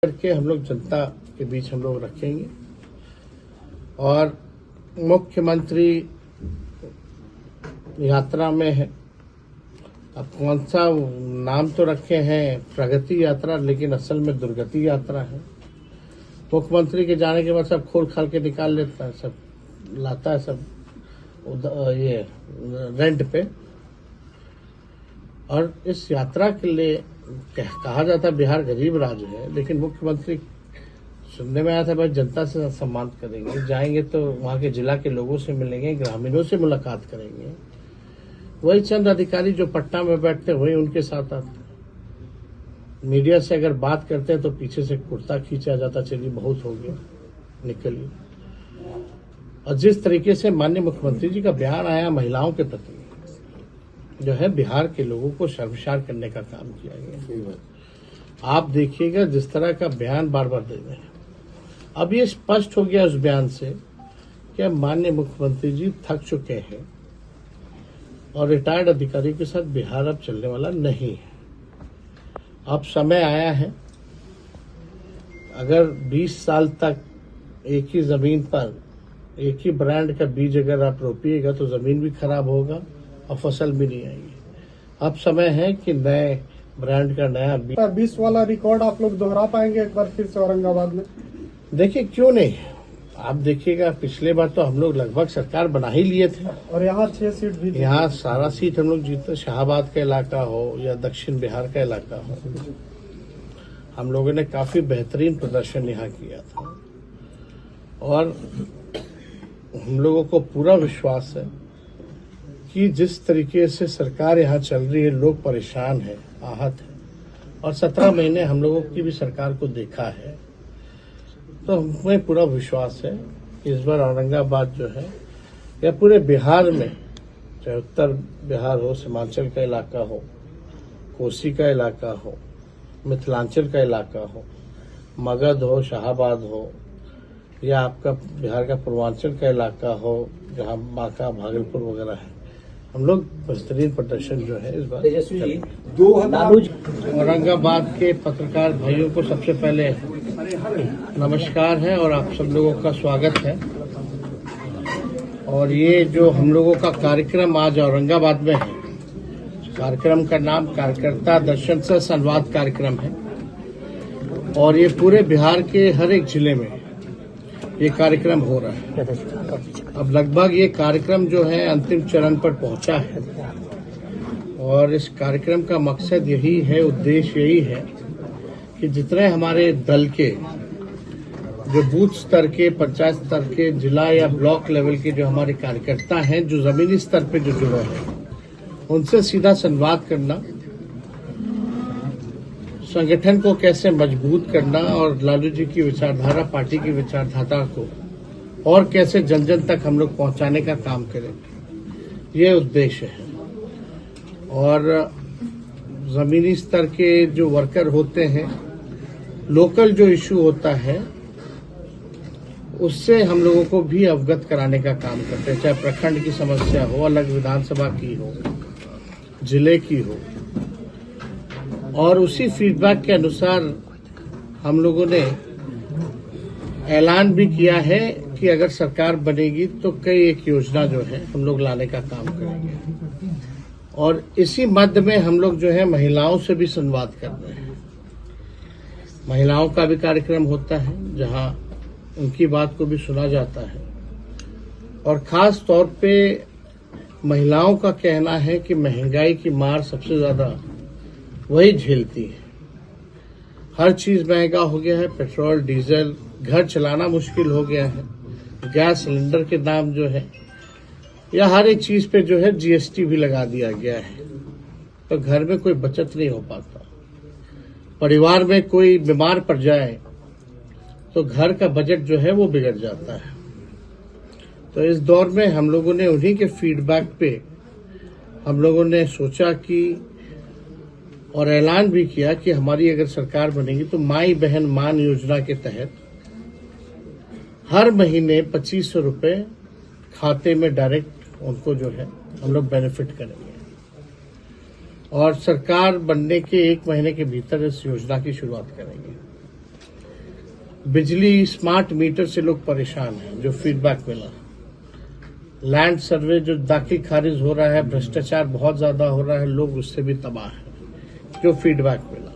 करके हम लोग जनता के बीच हम लोग रखेंगे। और मुख्यमंत्री यात्रा में है, अब कौन सा नाम तो रखे हैं प्रगति यात्रा, लेकिन असल में दुर्गति यात्रा है। मुख्यमंत्री के जाने के बाद सब खोल खाल के निकाल लेता है, सब लाता है, सब ये रेंट पे। और इस यात्रा के लिए कहा जाता है बिहार गरीब राज्य है, लेकिन मुख्यमंत्री सुनने में आया था भाई जनता से सम्मान करेंगे, जाएंगे तो वहाँ के जिला के लोगों से मिलेंगे, ग्रामीणों से मुलाकात करेंगे। वही चंद अधिकारी जो पटना में बैठते वही उनके साथ आते। मीडिया से अगर बात करते हैं तो पीछे से कुर्ता खींचा जाता, चलिए बहुत हो गया, निकलिए। और जिस तरीके से माननीय मुख्यमंत्री जी का बयान आया महिलाओं के प्रति, जो है बिहार के लोगों को शर्मसार करने का काम किया गया। आप देखिएगा जिस तरह का बयान बार बार दे रहे हैं। अब ये स्पष्ट हो गया उस बयान से कि माननीय मुख्यमंत्री जी थक चुके हैं और रिटायर्ड अधिकारियों के साथ बिहार अब चलने वाला नहीं है। अब समय आया है, अगर 20 साल तक एक ही जमीन पर एक ही ब्रांड का बीज अगर आप रोपिएगा तो जमीन भी खराब होगा और फसल भी नहीं आएगी। अब समय है कि नए ब्रांड का नया बीज। 20 वाला रिकॉर्ड आप लोग दोहरा पाएंगे एक बार फिर से औरंगाबाद में? देखिए क्यों नहीं, आप देखिएगा पिछले बार तो हम लोग लगभग सरकार बना ही लिए थे और यहाँ 6 सीट भी, यहाँ सारा सीट हम लोग जीते। शाहबाद का इलाका हो या दक्षिण बिहार का इलाका हो, हम लोगों ने काफी बेहतरीन प्रदर्शन यहाँ किया था। और हम लोगों को पूरा विश्वास है कि जिस तरीके से सरकार यहाँ चल रही है, लोग परेशान हैं, आहत है। और 17 महीने हम लोगों की भी सरकार को देखा है, तो हमें पूरा विश्वास है कि इस बार औरंगाबाद जो है या पूरे बिहार में, चाहे उत्तर बिहार हो, सीमांचल का इलाका हो, कोसी का इलाका हो, मिथिलांचल का इलाका हो, मगध हो, शाहबाद हो, या आपका बिहार का पूर्वांचल का इलाका हो जहाँ बांका, भागलपुर वगैरह है, हम लोग बेहतरीन प्रदर्शन जो है इस बार। औरंगाबाद के पत्रकार भाइयों को सबसे पहले नमस्कार है और आप सब लोगों का स्वागत है। और ये जो हम लोगों का कार्यक्रम आज औरंगाबाद में है, कार्यक्रम का नाम कार्यकर्ता दर्शन से संवाद कार्यक्रम है। और ये पूरे बिहार के हर एक जिले में ये कार्यक्रम हो रहा है। अब लगभग ये कार्यक्रम जो है अंतिम चरण पर पहुंचा है और इस कार्यक्रम का मकसद यही है, उद्देश्य यही है कि जितने हमारे दल के जो बूथ स्तर के, पंचायत स्तर के, जिला या ब्लॉक लेवल के जो हमारे कार्यकर्ता हैं, जो जमीनी स्तर पे जो जुड़े हैं, उनसे सीधा संवाद करना, संगठन को कैसे मजबूत करना और लालू जी की विचारधारा, पार्टी की विचारधारा को और कैसे जन जन तक हम लोग पहुंचाने का काम करें, ये उद्देश्य है। और जमीनी स्तर के जो वर्कर होते हैं, लोकल जो इशू होता है उससे हम लोगों को भी अवगत कराने का काम करते हैं, चाहे प्रखंड की समस्या हो, अलग विधानसभा की हो, जिले की हो। और उसी फीडबैक के अनुसार हम लोगों ने ऐलान भी किया है कि अगर सरकार बनेगी तो कई एक योजना जो है हम लोग लाने का काम करेंगे। और इसी मध्य में हम लोग जो है महिलाओं से भी संवाद कर रहे हैं। महिलाओं का भी कार्यक्रम होता है जहां उनकी बात को भी सुना जाता है। और खास तौर पे महिलाओं का कहना है कि महंगाई की मार सबसे ज्यादा वही झेलती है। हर चीज महंगा हो गया है, पेट्रोल, डीजल, घर चलाना मुश्किल हो गया है, गैस सिलेंडर के दाम जो है, या हर एक चीज पे जो है जीएसटी भी लगा दिया गया है। तो घर में कोई बचत नहीं हो पाता। परिवार में कोई बीमार पड़ जाए तो घर का बजट जो है वो बिगड़ जाता है। तो इस दौर में हम लोगों ने उन्हीं के फीडबैक पे हम लोगों ने सोचा कि और ऐलान भी किया कि हमारी अगर सरकार बनेगी तो माई बहन मान योजना के तहत हर महीने 2500 रुपए खाते में डायरेक्ट उनको जो है हम लोग बेनिफिट करेंगे। और सरकार बनने के 1 महीने के भीतर इस योजना की शुरुआत करेंगे। बिजली स्मार्ट मीटर से लोग परेशान हैं, जो फीडबैक मिला। लैंड सर्वे जो दाखिल खारिज हो रहा है, भ्रष्टाचार बहुत ज्यादा हो रहा है, लोग उससे भी तबाह हैं, जो फीडबैक मिला।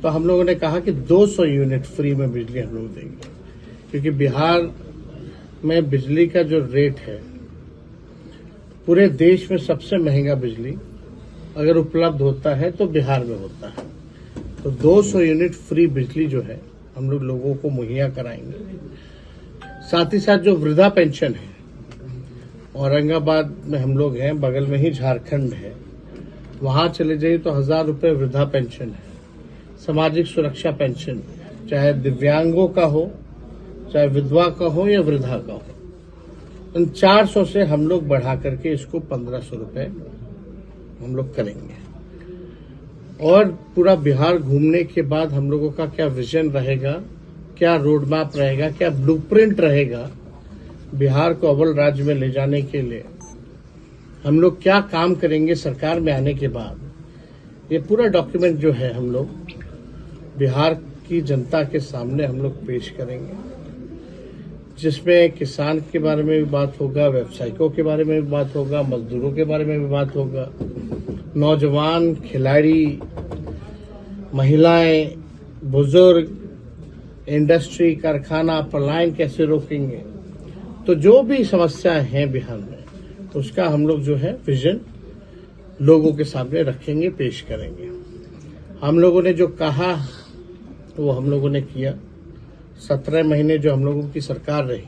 तो हम लोगों ने कहा कि 200 यूनिट फ्री में बिजली हम लोग देंगे, क्योंकि बिहार में बिजली का जो रेट है, पूरे देश में सबसे महंगा बिजली अगर उपलब्ध होता है तो बिहार में होता है। तो 200 यूनिट फ्री बिजली जो है हम लोग लोगों को मुहैया कराएंगे। साथ ही साथ जो वृद्धा पेंशन है, औरंगाबाद में हम लोग हैं, बगल में ही झारखंड है, वहां चले जाइए तो 1000 रुपये वृद्धा पेंशन है। सामाजिक सुरक्षा पेंशन, चाहे दिव्यांगों का हो, चाहे विधवा का हो या वृद्धा का हो, उन 400 से हम लोग बढ़ा करके इसको 1500 रुपये हम लोग करेंगे। और पूरा बिहार घूमने के बाद हम लोगों का क्या विजन रहेगा, क्या रोड मैप रहेगा, क्या ब्लूप्रिंट रहेगा बिहार को अव्वल राज्य में ले जाने के लिए, हम लोग क्या काम करेंगे सरकार में आने के बाद, ये पूरा डॉक्यूमेंट जो है हम लोग बिहार की जनता के सामने हम लोग पेश करेंगे, जिसमें किसान के बारे में भी बात होगा, व्यावसायिकों के बारे में भी बात होगा, मजदूरों के बारे में भी बात होगा, नौजवान, खिलाड़ी, महिलाएं, बुजुर्ग, इंडस्ट्री, कारखाना, पलायन कैसे रोकेंगे। तो जो भी समस्याएं हैं बिहार में, उसका हम लोग जो है विजन लोगों के सामने रखेंगे, पेश करेंगे। हम लोगों ने जो कहा वो हम लोगों ने किया। 17 महीने जो हम लोगों की सरकार रही,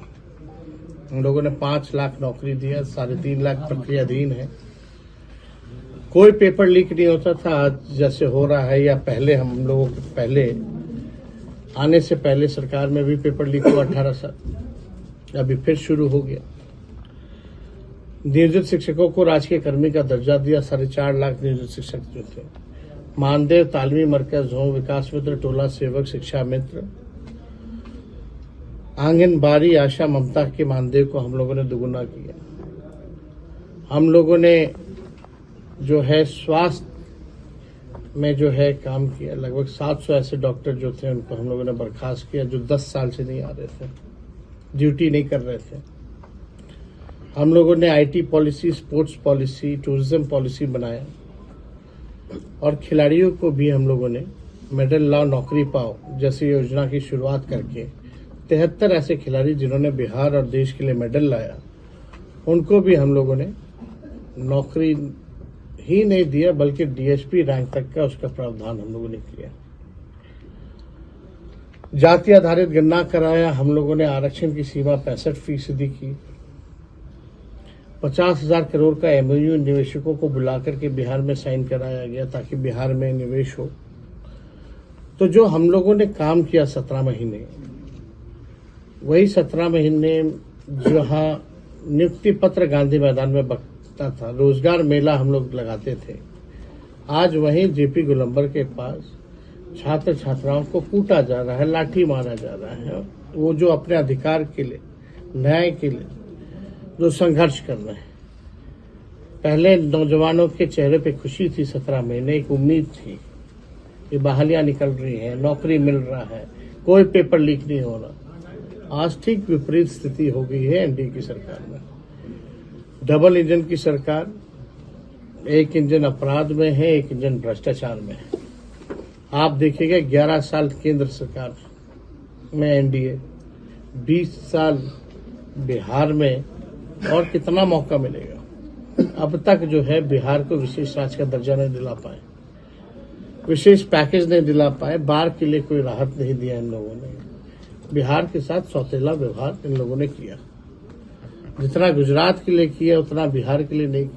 हम लोगों ने 5 लाख नौकरी दिया, 3.5 लाख प्रक्रियाधीन है। कोई पेपर लीक नहीं होता था, आज जैसे हो रहा है, या पहले हम लोगों के पहले आने से पहले सरकार में भी पेपर लीक हुआ 18 साल, अभी फिर शुरू हो गया। नियोजित शिक्षकों को राजकीय कर्मी का दर्जा दिया, 4.5 लाख नियोजित शिक्षक जो थे। मानदेय तालमी मरकज हो, विकास मित्र, टोला सेवक, शिक्षा मित्र, आंगनबाड़ी, आशा, ममता के मानदेय को हम लोगों ने दुगुना किया। हम लोगों ने जो है स्वास्थ्य में जो है काम किया। लगभग 700 ऐसे डॉक्टर जो थे उनको हम लोगों ने बर्खास्त किया, जो 10 साल से नहीं आ रहे थे, ड्यूटी नहीं कर रहे थे। हम लोगों ने IT policy, sports policy, tourism policy बनाया, और खिलाड़ियों को भी हम लोगों ने मेडल लाओ नौकरी पाओ जैसी योजना की शुरुआत करके 73 ऐसे खिलाड़ी जिन्होंने बिहार और देश के लिए मेडल लाया, उनको भी हम लोगों ने नौकरी ही नहीं दिया, बल्कि डीएसपी रैंक तक का उसका प्रावधान हम लोगों ने किया। जाति आधारित गणना कराया, हम लोगों ने आरक्षण की सीमा 65% की। 50,000 करोड़ का एमओयू निवेशकों को बुलाकर के बिहार में साइन कराया गया, ताकि बिहार में निवेश हो। तो जो हम लोगों ने काम किया 17 महीने, वही 17 महीने जहां नियुक्ति पत्र गांधी मैदान में बकता था, रोजगार मेला हम लोग लगाते थे, आज वहीं जेपी गोलंबर के पास छात्र छात्राओं को कूटा जा रहा है, लाठी मारा जा रहा है। वो जो अपने अधिकार के लिए, न्याय के लिए जो संघर्ष कर रहे हैं। पहले नौजवानों के चेहरे पे खुशी थी, 17 महीने एक उम्मीद थी, ये बहालियां निकल रही है, नौकरी मिल रहा है, कोई पेपर लीक नहीं हो रहा। आज ठीक विपरीत स्थिति हो गई है एनडीए की सरकार में। डबल इंजन की सरकार, एक इंजन अपराध में है, एक इंजन भ्रष्टाचार में है। आप देखिएगा 11 साल केंद्र सरकार में एनडीए, 20 साल बिहार में, और कितना मौका मिलेगा। अब तक जो है बिहार को विशेष राज्य का दर्जा नहीं दिला पाए, विशेष पैकेज नहीं दिला पाए, बाढ़ के लिए कोई राहत नहीं दिया इन लोगों ने। बिहार के साथ सौतेला व्यवहार इन लोगों ने किया। जितना गुजरात के लिए किया उतना बिहार के लिए नहीं,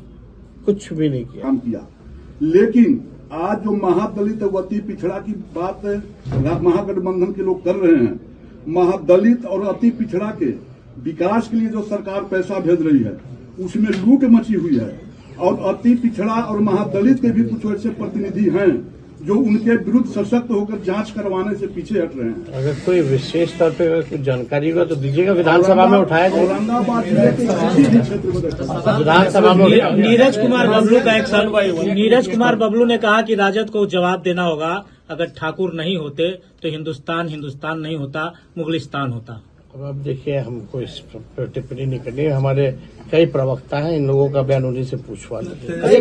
कुछ भी नहीं किया। काम किया। लेकिन आज जो महादलित व अति पिछड़ा की बात महागठबंधन के लोग कर रहे हैं, महादलित और अति पिछड़ा के विकास के लिए जो सरकार पैसा भेज रही है, उसमें लूट मची हुई है। और अति पिछड़ा और महादलित के भी कुछ ऐसे प्रतिनिधि हैं जो उनके विरुद्ध सशक्त होकर जांच करवाने से पीछे हट रहे हैं। अगर कोई विशेष तौर पे कुछ जानकारी होगा तो दीजिएगा, विधानसभा में उठाया जाए। औरंगाबाद जिले के किसी भी क्षेत्र में विधानसभा में नीरज कुमार बबलू का एक सवाल, नीरज कुमार बबलू ने कहा कि राजद को जवाब देना होगा। अगर ठाकुर नहीं होते तो हिंदुस्तान हिंदुस्तान नहीं होता, मुगलिस्तान होता। अब देखिए, हमको इस पर टिप्पणी नहीं करनी है। हमारे कई प्रवक्ता हैं, इन लोगों का बयान उन्हीं से पूछवा लीजिए।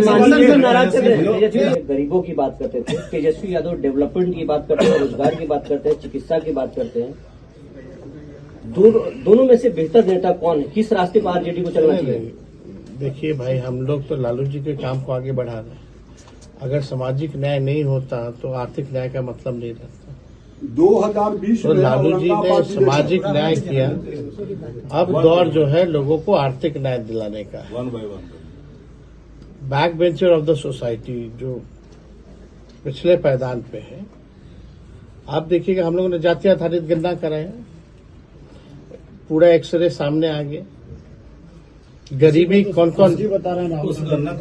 नाराज चल रहे हैं। गरीबों की बात करते थे, तेजस्वी यादव डेवलपमेंट की बात करते हैं, रोजगार की बात करते हैं, चिकित्सा की बात करते हैं। दोनों में से बेहतर नेता कौन है? किस रास्ते पर आरजेडी को चलना चाहिए? देखिए भाई, हम लोग तो लालू जी के काम को आगे बढ़ा रहे हैं। अगर सामाजिक न्याय नहीं होता तो आर्थिक न्याय का मतलब नहीं रहता। 2020 तो में लालू जी ने औरंगाबाद जिले सामाजिक न्याय किया, अब दौर जो है लोगों को आर्थिक न्याय दिलाने का है। Back bencher of the society जो पिछले पायदान पे है, आप देखिएगा हम लोगों ने जाति आधारित गणना कराया, पूरा एक्सरे सामने आ गया। गरीबी कौन कौन बता रहे हैं ना,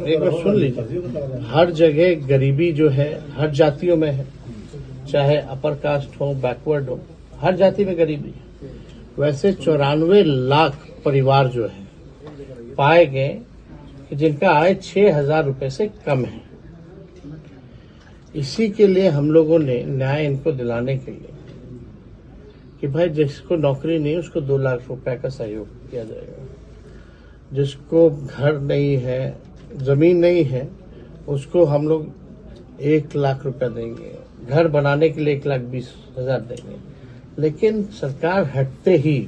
एक बार सुन लीजिए। हर जगह गरीबी जो है हर जातियों में है, चाहे अपर कास्ट हो, बैकवर्ड हो, हर जाति में गरीबी है। वैसे 94 लाख परिवार जो है पाए गए कि जिनका आय 6,000 रुपए से कम है। इसी के लिए हम लोगों ने न्याय इनको दिलाने के लिए कि भाई जिसको नौकरी नहीं उसको 2 लाख रुपए का सहयोग किया जाएगा, जिसको घर नहीं है, जमीन नहीं है, उसको हम लोग 1 लाख रुपए देंगे, घर बनाने के लिए 1,20,000 देंगे। लेकिन सरकार हटते ही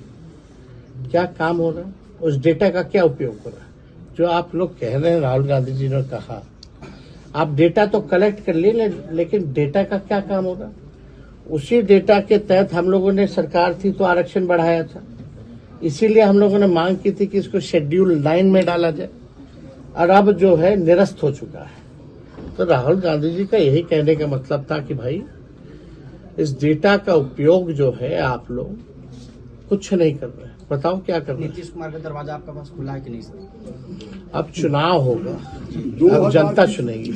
क्या काम हो रहा है, उस डेटा का क्या उपयोग हो रहा है? जो आप लोग कह रहे हैं, राहुल गांधी जी ने कहा, आप डेटा तो कलेक्ट कर लिए, लेकिन डेटा का क्या काम होगा? उसी डेटा के तहत हम लोगों ने, सरकार थी तो आरक्षण बढ़ाया था, इसीलिए हम लोगों ने मांग की थी कि इसको शेड्यूल 9 में डाला जाए, और अब जो है निरस्त हो चुका है। तो राहुल गांधी जी का यही कहने का मतलब था कि भाई इस डेटा का उपयोग जो है आप लोग कुछ नहीं कर रहे, बताओ क्या कर रहे हैं? नीतीश कुमार का दरवाजा आपका पास खुला है कि नहीं सर? अब चुनाव होगा, अब जनता चुनेगी।